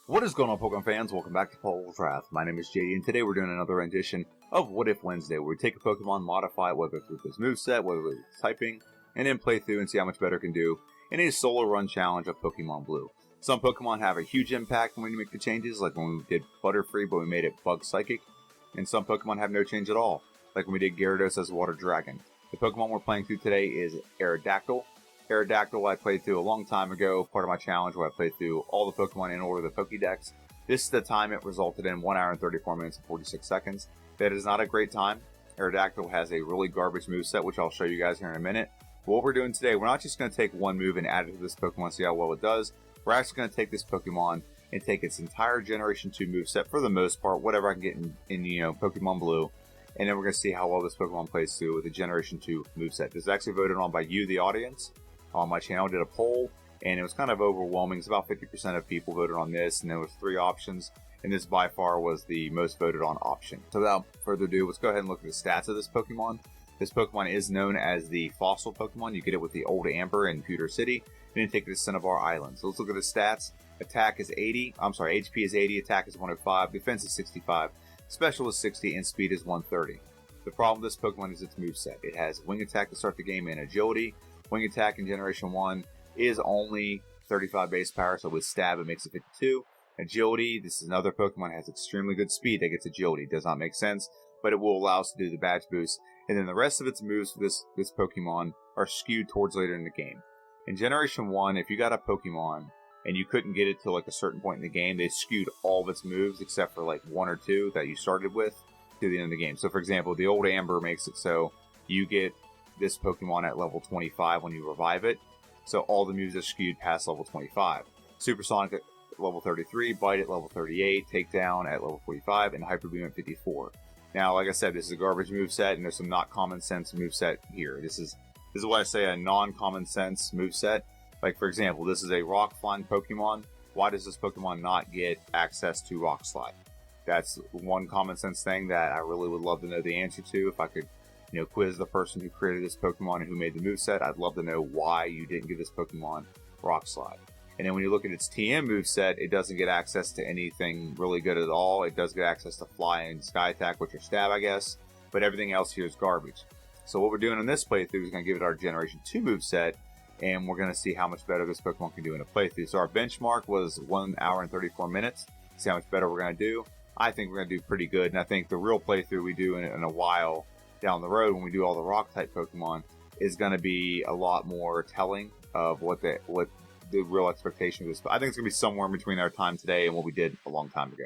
What is going on, Pokemon fans? Welcome back to Paul's Wrath. My name is JD, and today we're doing another rendition of What If Wednesday, where we take a Pokemon, modify it, whether through this moveset, whether it's typing, and then play through and see how much better it can do in a solo run challenge of Pokemon Blue. Some Pokemon have a huge impact when we make the changes, like when we did Butterfree, but we made it Bug Psychic, and some Pokemon have no change at all, like when we did Gyarados as Water Dragon. The Pokemon we're playing through today is Aerodactyl. Aerodactyl I played through a long time ago, part of my challenge where I played through all the Pokemon in order of the Pokédex. This is the time it resulted in 1 hour and 34 minutes and 46 seconds. That is not a great time. Aerodactyl has a really garbage moveset, which I'll show you guys here in a minute. But what we're doing today, we're not just going to take one move and add it to this Pokemon, see how well it does. We're actually going to take this Pokemon and take its entire Generation 2 moveset, for the most part, whatever I can get in Pokemon Blue. And then we're going to see how well this Pokemon plays through with the Generation 2 moveset. This is actually voted on by you, the audience. On my channel, did a poll, and it was kind of overwhelming. It's about 50% of people voted on this, and there was 3 options, and this by far was the most voted on option. So without further ado, let's go ahead and look at the stats of this Pokemon. This Pokemon is known as the Fossil Pokemon. You get it with the Old Amber in Pewter City, and then take it to Cinnabar Island. So let's look at the stats. Attack is 80, HP is 80, attack is 105, defense is 65, special is 60, and speed is 130. The problem with this Pokemon is its moveset. It has Wing Attack to start the game and Agility. Wing Attack in Generation 1 is only 35 base power, so with Stab it makes it 52. Agility, this is another Pokemon that has extremely good speed that gets Agility. Does not make sense, but it will allow us to do the badge boost. And then the rest of its moves for this Pokemon are skewed towards later in the game. In Generation 1, if you got a Pokemon and you couldn't get it to like a certain point in the game, they skewed all of its moves except for like 1 or 2 that you started with to the end of the game. So for example, the Old Amber makes it so you get this Pokemon at level 25 when you revive it, so all the moves are skewed past level 25. Supersonic at level 33, Bite at level 38, Takedown at level 45, and Hyper Beam at 54. Now, like I said, this is a garbage moveset, and there's some not common sense moveset here. This is why I say a non-common sense moveset. Like, for example, this is a Rock Flying Pokemon. Why does this Pokemon not get access to Rock Slide? That's one common sense thing that I really would love to know the answer to. If I could quiz the person who created this Pokemon and who made the moveset, I'd love to know why you didn't give this Pokemon Rock Slide. And then when you look at its TM moveset, it doesn't get access to anything really good at all. It does get access to Fly and Sky Attack, which are Stab, I guess, but everything else here is garbage. So what we're doing in this playthrough is going to give it our Generation 2 moveset, and we're going to see how much better this Pokemon can do in a playthrough. So our benchmark was 1 hour and 34 minutes. See how much better we're going to do. I think we're going to do pretty good, and I think the real playthrough we do in a while down the road when we do all the rock type Pokemon is going to be a lot more telling of what the real expectation is. But I think it's going to be somewhere in between our time today and what we did a long time ago.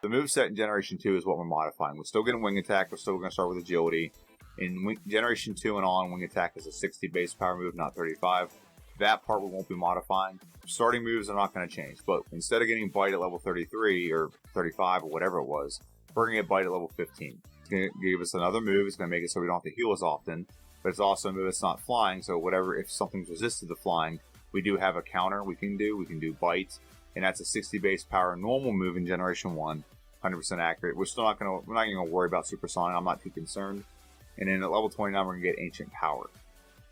The moveset in Generation 2 is what we're modifying. We're still getting Wing Attack. We're still going to start with Agility. In Generation 2 and on, Wing Attack is a 60 base power move, not 35. That part we won't be modifying. Starting moves are not going to change, but instead of getting Bite at level 33 or 35 or whatever it was, we're going to get Bite at level 15. It's going to give us another move. It's going to make it so we don't have to heal as often. But it's also a move that's not flying. So whatever, if something's resisted to flying, we do have a counter we can do. We can do Bite. And that's a 60 base power normal move in Generation 1. 100% accurate. We're not going to worry about Supersonic. I'm not too concerned. And then at level 29, we're going to get Ancient Power.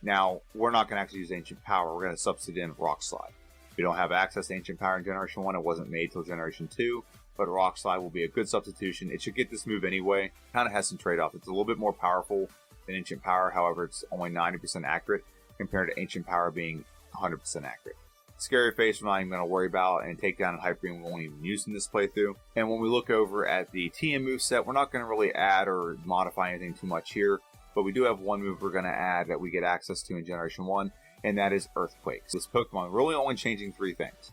Now, we're not going to actually use Ancient Power. We're going to substitute in Rock Slide. We don't have access to Ancient Power in Generation 1. It wasn't made till Generation 2. But Rock Slide will be a good substitution. It should get this move anyway. Kind of has some trade-off. It's a little bit more powerful than Ancient Power. However, it's only 90% accurate compared to Ancient Power being 100% accurate. Scary Face we're not even going to worry about, and Takedown and Hyper Beam we won't even use in this playthrough. And when we look over at the TM moveset, we're not going to really add or modify anything too much here. But we do have one move we're going to add that we get access to in Generation 1, and that is Earthquake. So this Pokemon really only changing 3 things.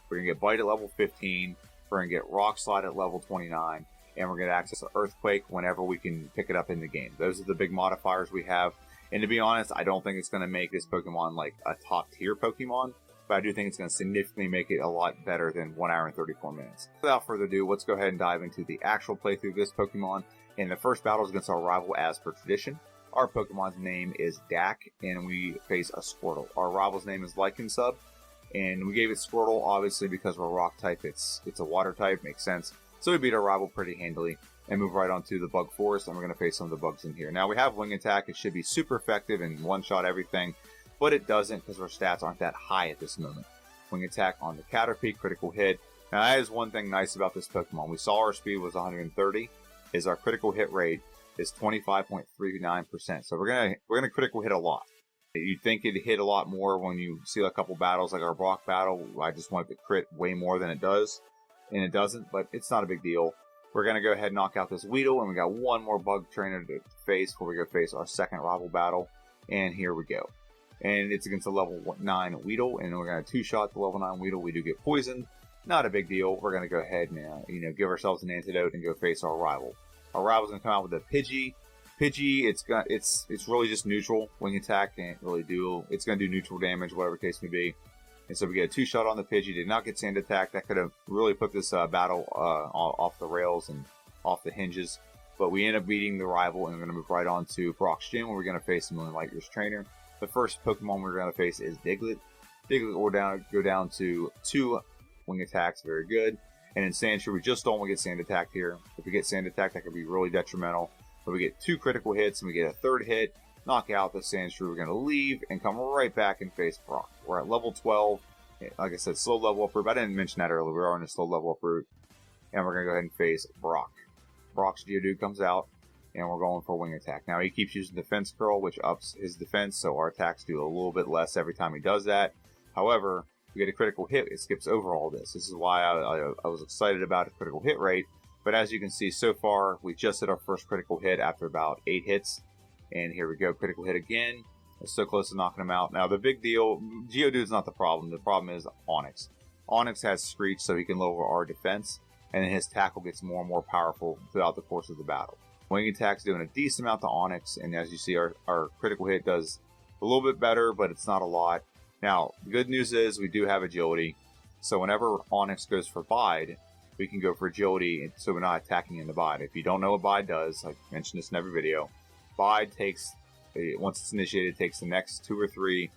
We're going to get Bite at level 15. We're going to get Rock Slide at level 29, and we're going to access Earthquake whenever we can pick it up in the game. Those are the big modifiers we have. And to be honest, I don't think it's going to make this Pokemon like a top tier Pokemon, but I do think it's going to significantly make it a lot better than 1 hour and 34 minutes. Without further ado, let's go ahead and dive into the actual playthrough of this Pokemon. And the first battle is against our rival as per tradition. Our Pokemon's name is Dak, and we face a Squirtle. Our rival's name is Lycansub. And we gave it Squirtle, obviously, because we're a rock type. It's a water type, makes sense. So we beat our rival pretty handily and move right on to the Bug Forest, and we're going to face some of the bugs in here. Now, we have Wing Attack. It should be super effective and one-shot everything, but it doesn't because our stats aren't that high at this moment. Wing Attack on the Caterpie, critical hit. Now that is one thing nice about this Pokemon. We saw our speed was 130, is our critical hit rate is 25.39%. So we're gonna critical hit a lot. You'd think it'd hit a lot more when you see a couple battles like our Brock battle. I just want it to crit way more than it does, and it doesn't, but it's not a big deal. We're going to go ahead and knock out this Weedle, and we got one more bug trainer to face before we go face our second rival battle, and here we go. And it's against a level 9 Weedle, and we're going to two-shot the level 9 Weedle. We do get poisoned. Not a big deal. We're going to go ahead and give ourselves an antidote and go face our rival. Our rival's going to come out with a Pidgey. Pidgey, it's really just neutral. Wing attack can't really do. It's going to do neutral damage, whatever the case may be. And so we get a two-shot on the Pidgey. Did not get Sand Attack. That could have really put this battle off the rails and off the hinges. But we end up beating the rival, and we're going to move right on to Brock's Gym, where we're going to face the Moonlight Year's trainer. The first Pokemon we're going to face is Diglett. Diglett will go down to 2 wing attacks. Very good. And in Sandshrew, we just don't want to get Sand Attack here. If we get Sand Attack, that could be really detrimental. But we get 2 critical hits, and we get a third hit. Knock out the Sandshrew. We're going to leave and come right back and face Brock. We're at level 12. Like I said, slow level up route. I didn't mention that earlier. We are on a slow level up route. And we're going to go ahead and face Brock. Brock's Geodude comes out, and we're going for Wing Attack. Now, he keeps using Defense Curl, which ups his defense, so our attacks do a little bit less every time he does that. However, we get a critical hit. It skips over all this. This is why I was excited about a critical hit rate. But as you can see, so far, we just hit our first critical hit after about 8 hits. And here we go, critical hit again. We're so close to knocking him out. Now, the big deal, Geodude's not the problem. The problem is Onix. Onix has Screech, so he can lower our defense. And then his tackle gets more and more powerful throughout the course of the battle. Wing Attack's doing a decent amount to Onix. And as you see, our critical hit does a little bit better, but it's not a lot. Now, the good news is we do have Agility. So whenever Onix goes for Bide, we can go for Agility, so we're not attacking in the Bide. If you don't know what Bide does, I mentioned this in every video, Bide takes, once it's initiated, it takes the next 2 or 3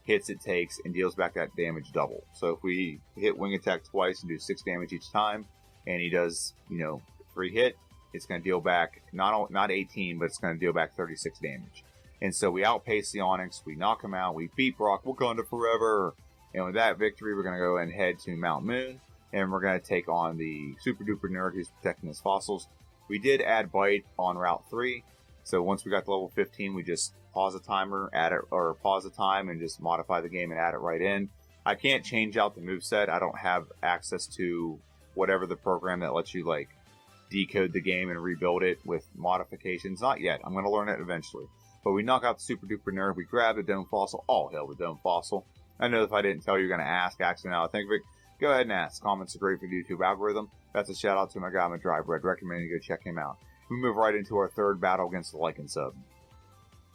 hits it takes and deals back that damage double. So if we hit Wing Attack twice and do 6 damage each time, and he does, 3 hit, it's going to deal back, not 18, but it's going to deal back 36 damage. And so we outpace the Onix, we knock him out, we beat Brock Wakanda forever, and with that victory, we're going to go and head to Mount Moon. And we're going to take on the Super Duper Nerd who's protecting his fossils. We did add Bite on Route 3. So once we got to level 15, we just pause the timer, pause the time and just modify the game and add it right in. I can't change out the moveset. I don't have access to whatever the program that lets you decode the game and rebuild it with modifications. Not yet. I'm going to learn it eventually. But we knock out the Super Duper Nerd. We grab the Dome Fossil. All hail the Dome Fossil. I know if I didn't tell you, you're going to ask. Actually, now I think of it. Go ahead and ask. Comments are great for the YouTube algorithm. That's a shout out to my guy, Madrive. I'd recommend you go check him out. We move right into our third battle against the Lycan Sub.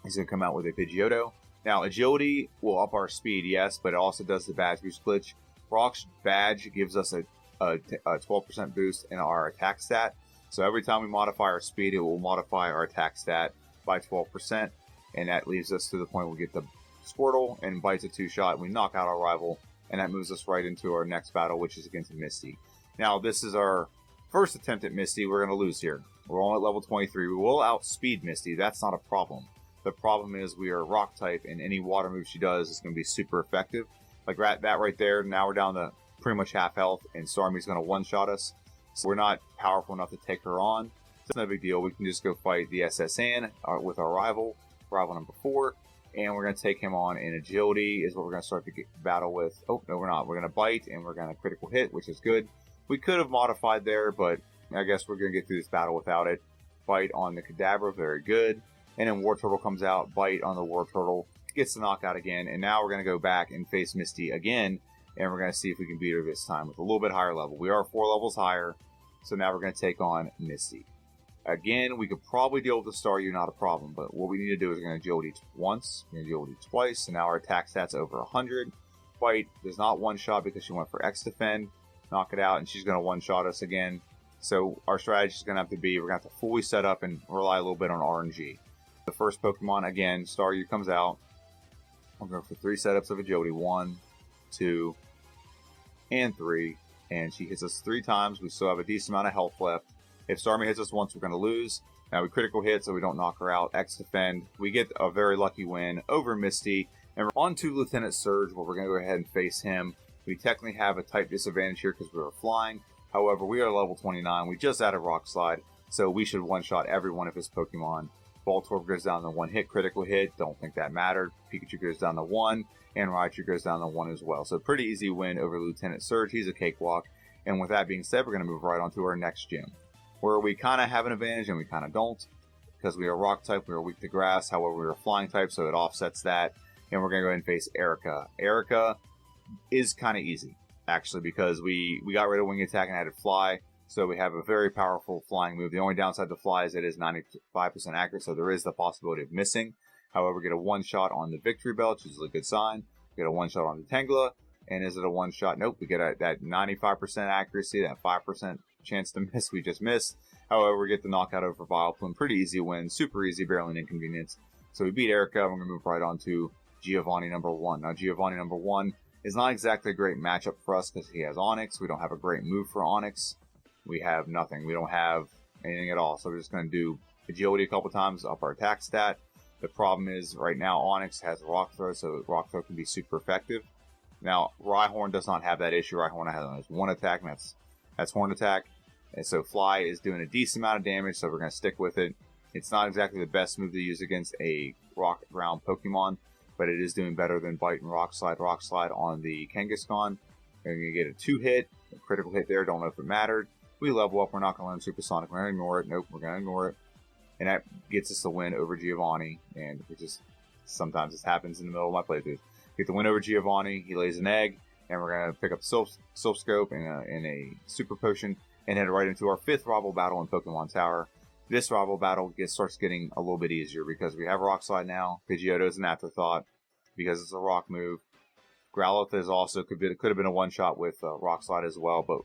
He's going to come out with a Pidgeotto. Now, Agility will up our speed, yes, but it also does the Badge Boost glitch. Brock's Badge gives us a 12% boost in our attack stat. So every time we modify our speed, it will modify our attack stat by 12%. And that leaves us to the point where we get the Squirtle and Bite's a 2-shot. We knock out our rival. And that moves us right into our next battle, which is against Misty. Now, this is our first attempt at Misty. We're going to lose here. We're only at level 23. We will outspeed Misty. That's not a problem. The problem is we are Rock type, and any water move she does is going to be super effective. Like that right there, now we're down to pretty much half health, and Starmie's going to one-shot us. So we're not powerful enough to take her on. It's no big deal. We can just go fight the SSN with our rival number 4. And we're going to take him on in Agility is what we're going to start the battle with. Oh, no, we're not. We're going to Bite, and we're going to critical hit, which is good. We could have modified there, but I guess we're going to get through this battle without it. Bite on the Kadabra, very good. And then War Turtle comes out, Bite on the War Turtle, gets the knockout again. And now we're going to go back and face Misty again, and we're going to see if we can beat her this time with a little bit higher level. We are 4 levels higher, so now we're going to take on Misty. Again, we could probably deal with the Staryu, not a problem, but what we need to do is we're going to Agility once, we're going to Agility twice, and now our attack stat's over 100. Bite does not one-shot because she went for X-Defend, knock it out, and she's going to one-shot us again. So our strategy is going to have to be, we're going to have to fully set up and rely a little bit on RNG. The first Pokemon, again, Staryu comes out. We're going for 3 setups of Agility, 1, 2, and 3, and she hits us 3 times. We still have a decent amount of health left. If Starmie hits us once, we're going to lose. Now we critical hit so we don't knock her out. X-Defend. We get a very lucky win over Misty. And we're on to Lieutenant Surge, where we're going to go ahead and face him. We technically have a type disadvantage here because we were flying. However, we are level 29. We just added Rock Slide, so we should one-shot every one of his Pokemon. Voltorb goes down to 1 hit, critical hit. Don't think that mattered. Pikachu goes down to 1, and Raichu goes down to 1 as well. So pretty easy win over Lieutenant Surge. He's a cakewalk. And with that being said, we're going to move right on to our next gym, where we kind of have an advantage and we kind of don't. Because we are rock type, we are weak to grass. However, we are flying type, so it offsets that. And we're going to go ahead and face Erica. Erica is kind of easy, actually, because we got rid of wing attack and added fly. So we have a very powerful flying move. The only downside to fly is it is 95% accurate, so there is the possibility of missing. However, we get a one-shot on the Victory Bell, which is a good sign. We get a one-shot on the Tangela. And is it a one-shot? Nope. We get that 95% accuracy, that 5% chance to miss. We just missed. However, we get the knockout over Vileplume. Pretty easy win. Super easy, barely an inconvenience. So we beat Erica. We're going to move right on to Giovanni number 1. Now, Giovanni number 1 is not exactly a great matchup for us because he has Onix. We don't have a great move for Onix. We have nothing. We don't have anything at all. So we're just going to do Agility a couple times, up our attack stat. The problem is, right now, Onix has Rock Throw, so Rock Throw can be super effective. Now, Rhyhorn does not have that issue. Rhyhorn has 1 attack, and that's Horn Attack. And so Fly is doing a decent amount of damage, so we're going to stick with it. It's not exactly the best move to use against a Rock Ground Pokemon, but it is doing better than Bite and Rock Slide. Rock Slide on the Kangaskhan. We're going to get a 2-hit, a critical hit there. Don't know if it mattered. We level up. We're not going to learn Supersonic. We're going to ignore it. Nope, we're going to ignore it. And that gets us the win over Giovanni. And it just, sometimes this happens in the middle of my playthroughs. Get the win over Giovanni. He lays an egg. And we're going to pick up Silph Scope and a Super Potion and head right into our 5th rival battle in Pokemon Tower. This rival battle starts getting a little bit easier because we have Rock Slide now. Pidgeotto is an afterthought because it's a rock move. Growlithe is also could have been a one-shot with Rock Slide as well, but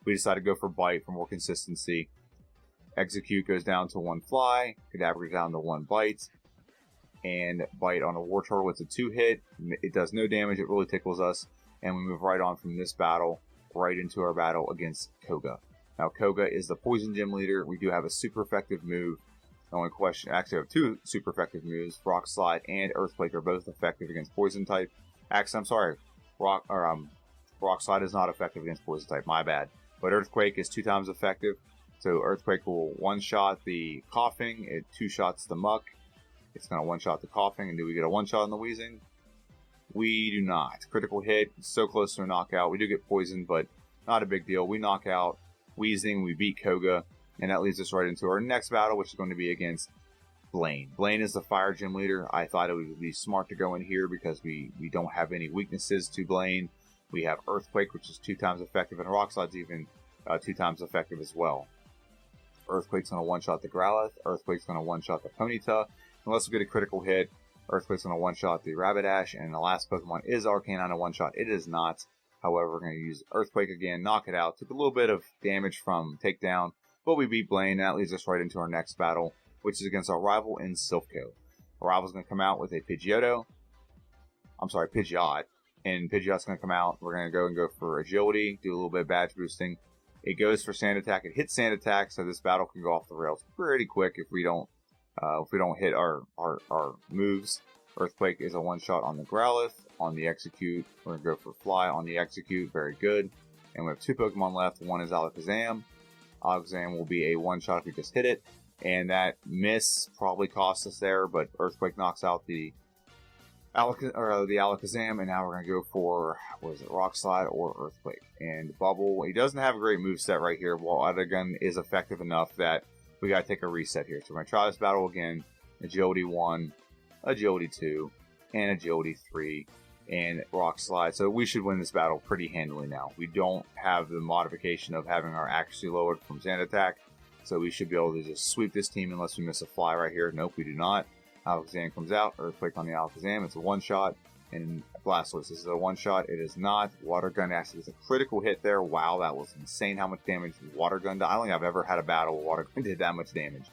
we decided to go for Bite for more consistency. Execute goes down to 1 Fly. Kadabra goes down to 1 Bite. And Bite on a Wartortle with a 2-hit. It does no damage. It really tickles us. And we move right on from this battle right into our battle against Koga. Now, Koga is the Poison Gym leader. We do have a super effective move. The only question, actually, I have 2 super effective moves. Rock Slide and Earthquake are both effective against Poison type. Actually, I'm sorry. Rock Slide is not effective against Poison type. My bad. But Earthquake is 2 times effective. So Earthquake will one-shot the Coughing. It 2-shots the Muck. It's going to one-shot the Coughing. And do we get a one-shot on the Wheezing? We do not. Critical hit. So close to a knockout. We do get poisoned, but not a big deal. We knock out Wheezing. We beat Koga. And that leads us right into our next battle, which is going to be against Blaine. Blaine is the Fire Gym leader. I thought it would be smart to go in here because we don't have any weaknesses to Blaine. We have Earthquake, which is 2 times effective, and Rock Slide's even 2 times effective as well. Earthquake's going to one-shot the Growlithe. Earthquake's going to one-shot the Ponyta. Unless we get a critical hit, Earthquake's going to one-shot the Rapidash, and the last Pokemon is Arcanine a one-shot. It is not. However, we're going to use Earthquake again, knock it out. Took a little bit of damage from Takedown, but we beat Blaine, and that leads us right into our next battle, which is against our rival in Silphco. Our rival's going to come out with a Pidgeot, and Pidgeot's going to come out. We're going to go for Agility, do a little bit of badge boosting. It goes for Sand Attack. It hits Sand Attack, so this battle can go off the rails pretty quick if we don't hit our moves. Earthquake is a one-shot on the Growlithe. On the Execute, we're going to go for Fly on the Execute. Very good. And we have 2 Pokemon left. One is Alakazam. Alakazam will be a one-shot if we just hit it. And that miss probably cost us there, but Earthquake knocks out the Alakazam, and now we're going to go for, Rock Slide or Earthquake. And Bubble, he doesn't have a great moveset right here, while Adagun is effective enough that we got to take a reset here. So we're going to try this battle again. Agility 1, Agility 2, and Agility 3, and Rock Slide. So we should win this battle pretty handily now. We don't have the modification of having our accuracy lowered from Sand Attack, so we should be able to just sweep this team unless we miss a Fly right here. Nope, we do not. Alakazam comes out. Earthquake on the Alakazam. It's a one-shot. And Blastoise, this is a one-shot. It is not. Water Gun actually is a critical hit there. Wow, that was insane how much damage Water Gun did. I don't think I've ever had a battle where Water Gun did that much damage.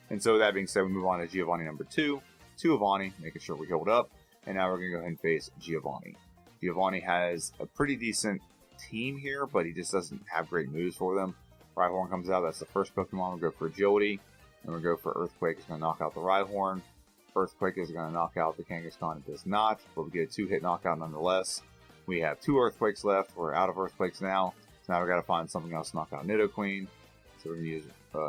And so that being said, we move on to Giovanni number 2. 2 Giovanni, making sure we healed up. And now we're going to go ahead and face Giovanni. Giovanni has a pretty decent team here, but he just doesn't have great moves for them. Rhyhorn comes out. That's the first Pokemon. We'll go for Agility. And we'll go for Earthquake. It's going to knock out the Rhyhorn. Earthquake is going to knock out the Kangaskhan. It does not, but we get a 2-hit knockout nonetheless. We have 2 Earthquakes left. We're out of Earthquakes now. So now we got to find something else to knock out Nidoqueen. So we're going to use,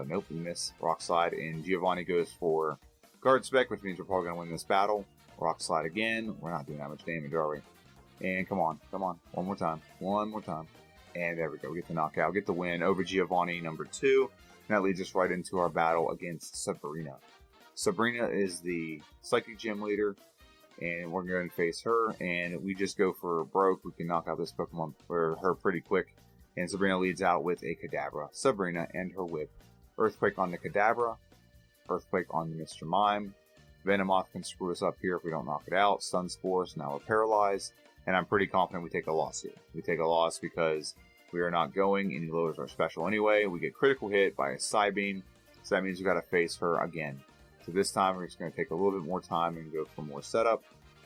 nope, we miss Rock Slide. And Giovanni goes for Guard Spec, which means we're probably going to win this battle. Rock Slide again. We're not doing that much damage, are we? And come on. One more time. And there we go. We get the knockout. Get the win over Giovanni, number 2. And that leads us right into our battle against Sabrina. Sabrina is the Psychic Gym leader. And we're going to face her. And we just go for broke. We can knock out this Pokemon for her pretty quick. And Sabrina leads out with a Kadabra. Sabrina and her whip. Earthquake on the Kadabra. Earthquake on the Mr. Mime. Venomoth can screw us up here if we don't knock it out. Stun Spores, now we're paralyzed. And I'm pretty confident we take a loss here. We take a loss because we are not going, and he lowers our special anyway. We get critical hit by a Psybeam, so that means we got to face her again. So this time we're just going to take a little bit more time and go for more setup.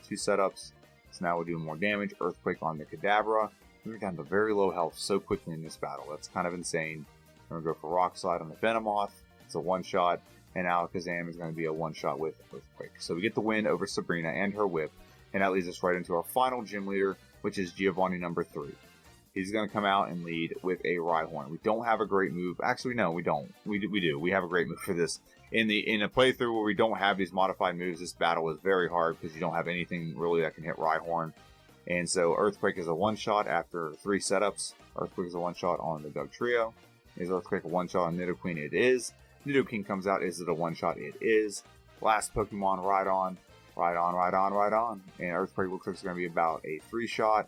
2 setups. So now we'll do more damage. Earthquake on the Kadabra. We're down to very low health so quickly in this battle. That's kind of insane. We're going to go for Rock Slide on the Venomoth. It's a one-shot. And Alakazam is going to be a one-shot with Earthquake. So we get the win over Sabrina and her whip. And that leads us right into our final gym leader, which is Giovanni number 3. He's going to come out and lead with a Rhyhorn. We don't have a great move. Actually, no, we don't. We do. We have a great move for this. In a playthrough where we don't have these modified moves, this battle is very hard because you don't have anything really that can hit Rhyhorn. And so Earthquake is a one-shot after 3 setups. Earthquake is a one-shot on the Dugtrio. Is Earthquake a one-shot on Nidoqueen? It is. Nidoking comes out. Is it a one-shot? It is. Last Pokemon, Rhydon. And Earthquake looks like it's going to be about a 3-shot,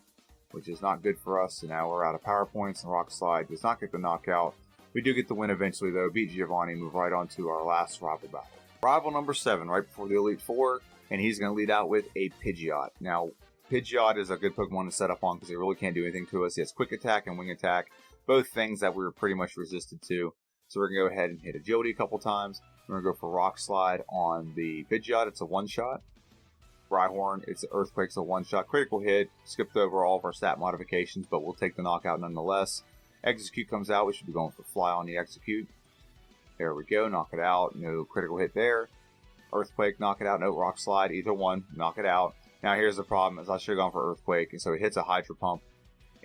which is not good for us. So now we're out of power points, and Rock Slide does not get the knockout. We do get the win eventually, though. Beat Giovanni, move right on to our last rival battle. Rival number 7, right before the Elite Four, and he's going to lead out with a Pidgeot. Now, Pidgeot is a good Pokemon to set up on because he really can't do anything to us. He has Quick Attack and Wing Attack, both things that we were pretty much resisted to. So we're going to go ahead and hit Agility a couple times. We're going to go for Rock Slide on the Pidgeot. It's a one-shot. Rhyhorn, it's Earthquake's a one-shot. Critical hit. Skipped over all of our stat modifications, but we'll take the knockout nonetheless. Execute comes out. We should be going for Fly on the Execute. There we go. Knock it out. No critical hit there. Earthquake, knock it out. No Rock Slide. Either one. Knock it out. Now here's the problem, is I should have gone for Earthquake, and so it hits a Hydro Pump.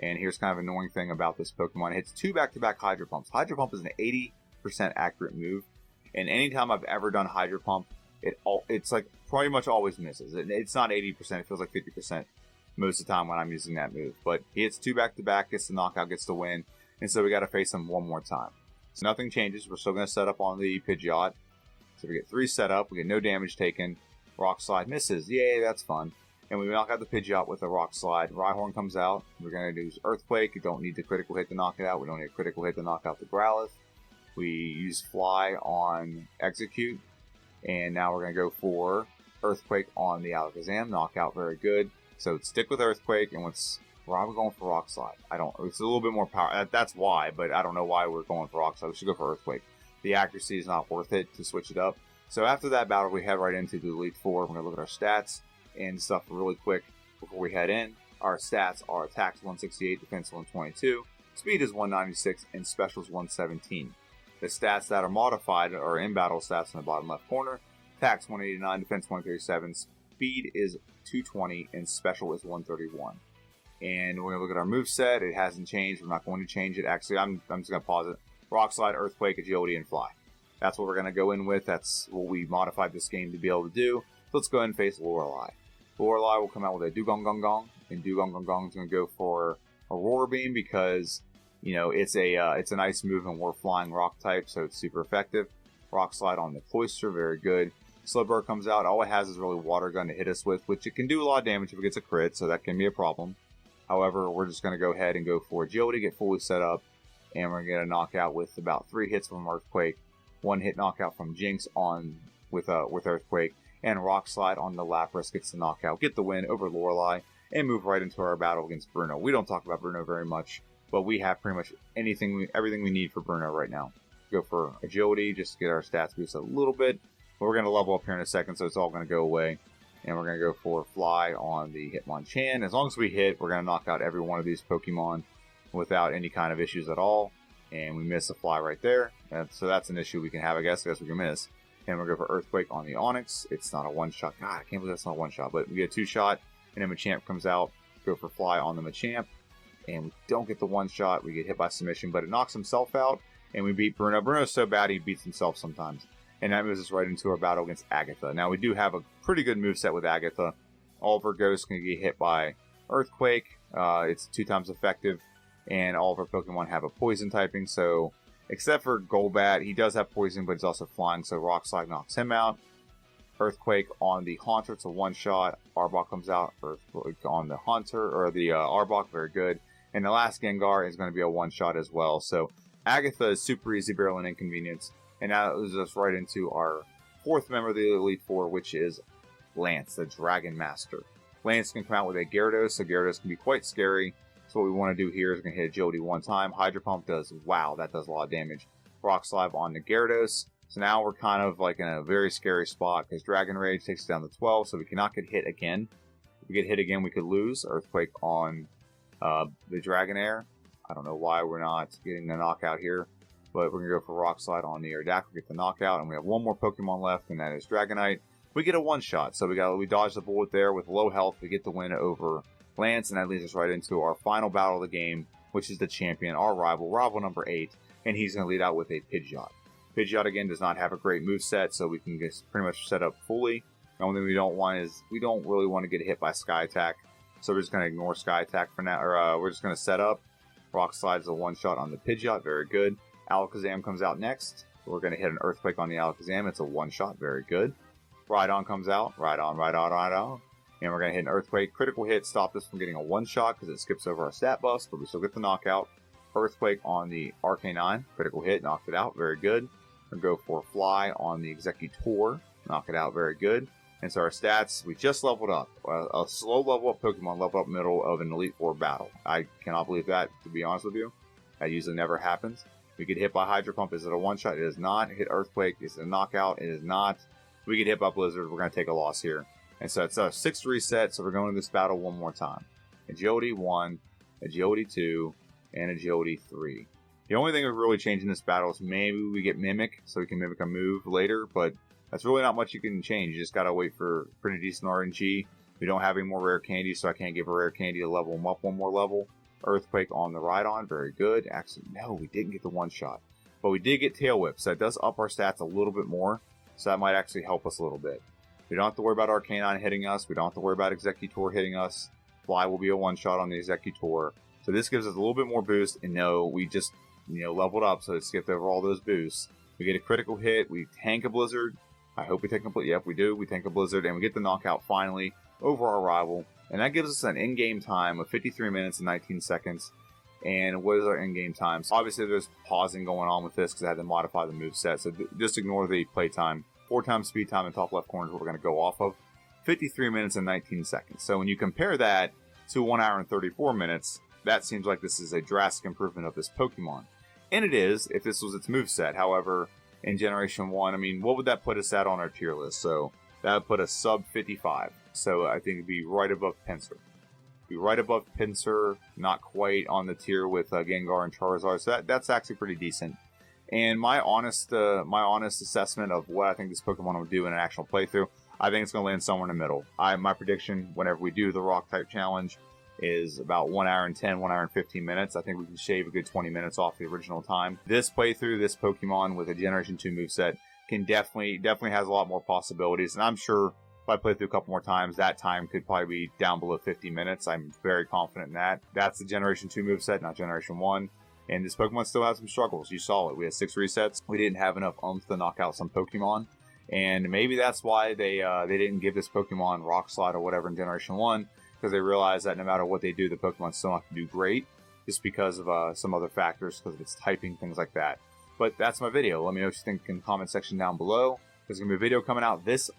And here's kind of an annoying thing about this Pokemon. It hits 2 back-to-back Hydro Pumps. Hydro Pump is an 80% accurate move. And anytime I've ever done Hydro Pump, it's like pretty much always misses. It's not 80%, it feels like 50% most of the time when I'm using that move. But he hits 2 back-to-back, gets the knockout, gets the win. And so we got to face him one more time. So nothing changes. We're still going to set up on the Pidgeot. So we get 3 set up. We get no damage taken. Rock Slide misses. Yay, that's fun. And we knock out the Pidgeot with a Rock Slide. Rhyhorn comes out. We're going to use Earthquake. You don't need the critical hit to knock it out. We don't need a critical hit to knock out the Growlithe. We use Fly on Execute. And now we're going to go for Earthquake on the Alakazam. Knockout, very good. So stick with Earthquake. And why are we going for Rock Slide? It's a little bit more power. That's why, but I don't know why we're going for Rock Slide. We should go for Earthquake. The accuracy is not worth it to switch it up. So after that battle, we head right into the Elite Four. We're going to look at our stats and stuff really quick before we head in. Our stats are Attacks 168, Defense 122, Speed is 196, and Special is 117. The stats that are modified are in-battle stats in the bottom left corner. Attacks 189, Defense 137, Speed is 220, and Special is 131. And we're going to look at our moveset. It hasn't changed. We're not going to change it. Actually, I'm just going to pause it. Rock Slide, Earthquake, Agility, and Fly. That's what we're going to go in with. That's what we modified this game to be able to do. So let's go ahead and face Lorelei. Lorelei will come out with a Dugong Gong Gong, and Dugong Gong Gong is going to go for Aurora Beam because, you know, it's a nice move and we're flying rock type, so it's super effective. Rock Slide on the Cloyster, very good. Slowbro comes out. All it has is really Water Gun to hit us with, which it can do a lot of damage if it gets a crit, so that can be a problem. However, we're just going to go ahead and go for Agility, get fully set up, and we're going to get a knockout with about 3 hits from Earthquake, 1 hit knockout from Jinx with Earthquake, and Rock Slide on the Lapras gets the knockout, get the win over Lorelei, and move right into our battle against Bruno. We don't talk about Bruno very much, but we have pretty much everything we need for Bruno right now. Go for Agility, just to get our stats boosted a little bit. But we're going to level up here in a second, so it's all going to go away. And we're going to go for Fly on the Hitmonchan. As long as we hit, we're going to knock out every one of these Pokemon without any kind of issues at all. And we miss a Fly right there. So that's an issue we can have, I guess we can miss. And we're going to go for Earthquake on the Onix. It's not a one-shot. God, I can't believe that's not a one-shot. But we get a 2-shot, and then Machamp comes out. go for fly on the Machamp, and we don't get the one shot. We get hit by submission, but it knocks himself out, and we beat Bruno. Bruno's so bad he beats himself sometimes. And that moves us right into our battle against Agatha. Now, we do have a pretty good moveset with Agatha. All of her ghosts can get hit by Earthquake. It's 2 times effective, and all of our Pokemon have a poison typing, so except for Golbat, he does have poison, but he's also flying, so Rock Slide knocks him out. Earthquake on the Haunter, it's a one-shot. Arbok comes out. Earthquake on the Haunter, or the Arbok, very good. And the last Gengar is going to be a one-shot as well. So Agatha is super easy barrel and inconvenience. And that leads us right into our 4th member of the Elite Four, which is Lance, the Dragon Master. Lance can come out with a Gyarados, so Gyarados can be quite scary. So what we want to do here is we're going to hit Agility 1 time. Hydro Pump does, wow, that does a lot of damage. Rock Slide on the Gyarados. So now we're kind of like in a very scary spot because Dragon Rage takes us down to 12, so we cannot get hit again. If we get hit again, we could lose. Earthquake on the Dragonair. I don't know why we're not getting the knockout here, but we're going to go for Rock Slide on the Aerodactyl, get the knockout, and we have one more Pokemon left, and that is Dragonite. We get a one-shot, so we dodge the bullet there with low health. We get the win over Lance, and that leads us right into our final battle of the game, which is the champion, our rival number 8, and he's going to lead out with a Pidgeot. Pidgeot, again, does not have a great moveset, so we can just pretty much set up fully. The only thing we don't want is, we don't really want to get hit by Sky Attack, so we're just going to ignore Sky Attack for now, or we're just going to set up. Rock Slide's a one-shot on the Pidgeot, very good. Alakazam comes out next. We're going to hit an Earthquake on the Alakazam, it's a one-shot, very good. Rhydon comes out, Rhydon. And we're going to hit an Earthquake. Critical hit, stop this from getting a one-shot because it skips over our stat buffs, but we still get the knockout. Earthquake on the Arcanine. Critical hit, knocked it out, very good. We're going to go for Fly on the Executor. Knock it out, very good. And so our stats, we just leveled up. A slow level up Pokemon leveled up middle of an Elite Four battle. I cannot believe that, to be honest with you. That usually never happens. We get hit by Hydro Pump. Is it a one-shot? It is not. Hit Earthquake. Is it a knockout? It is not. We get hit by Blizzard. We're going to take a loss here. And so it's a 6 reset, so we're going to this battle one more time. Agility 1, Agility 2, and Agility 3. The only thing that's really changing this battle is maybe we get Mimic, so we can mimic a move later, but that's really not much you can change. You just gotta wait for pretty decent RNG. We don't have any more rare candy, so I can't give a rare candy to level him up one more level. Earthquake on the Rhydon, very good. Actually, no, we didn't get the one-shot. But we did get Tail Whip, so that does up our stats a little bit more, so that might actually help us a little bit. We don't have to worry about Arcanine hitting us. We don't have to worry about Executor hitting us. Fly will be a one-shot on the Executor. So this gives us a little bit more boost. And no, we just, leveled up, so it skipped over all those boosts. We get a critical hit. We tank a Blizzard. I hope we take a complete. Yep, we do. We tank a Blizzard, and we get the knockout finally over our rival. And that gives us an in-game time of 53 minutes and 19 seconds. And what is our in-game time? So obviously, there's pausing going on with this because I had to modify the moveset. So just ignore the playtime. 4 times speed time in top left corner is what we're going to go off of. 53 minutes and 19 seconds. So when you compare that to 1 hour and 34 minutes, that seems like this is a drastic improvement of this Pokemon. And it is, if this was its moveset. However, in Generation 1, I mean, what would that put us at on our tier list? So that would put us sub 55. So I think it'd be right above Pinsir. Be right above Pinsir, not quite on the tier with Gengar and Charizard. So that's actually pretty decent. And my honest assessment of what I think this Pokemon will do in an actual playthrough, I think it's going to land somewhere in the middle. My prediction, whenever we do the Rock type challenge, is about 1 hour and 10, 1 hour and 15 minutes. I think we can shave a good 20 minutes off the original time. This playthrough, this Pokemon with a Generation 2 moveset, can definitely has a lot more possibilities. And I'm sure if I play through a couple more times, that time could probably be down below 50 minutes. I'm very confident in that. That's the Generation 2 moveset, not Generation 1. And this Pokemon still has some struggles. You saw it. We had 6 resets. We didn't have enough oomph to knock out some Pokemon. And maybe that's why they didn't give this Pokemon Rock Slide or whatever in Generation 1. Because they realized that no matter what they do, the Pokemon still have to do great. Just because of some other factors. Because of its typing, things like that. But that's my video. Let me know what you think in the comment section down below. There's going to be a video coming out this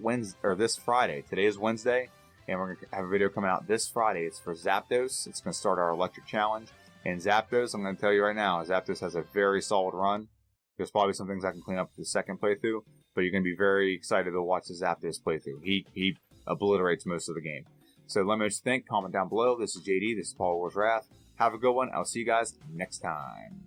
Friday. Today is Wednesday. And we're going to have a video coming out this Friday. It's for Zapdos. It's going to start our electric challenge. And Zapdos, I'm going to tell you right now, Zapdos has a very solid run. There's probably some things I can clean up with the second playthrough, but you're going to be very excited to watch the Zapdos playthrough. He obliterates most of the game. So let me know what you think. Comment down below. This is JD. This is Powerhouse Wrath. Have a good one. I'll see you guys next time.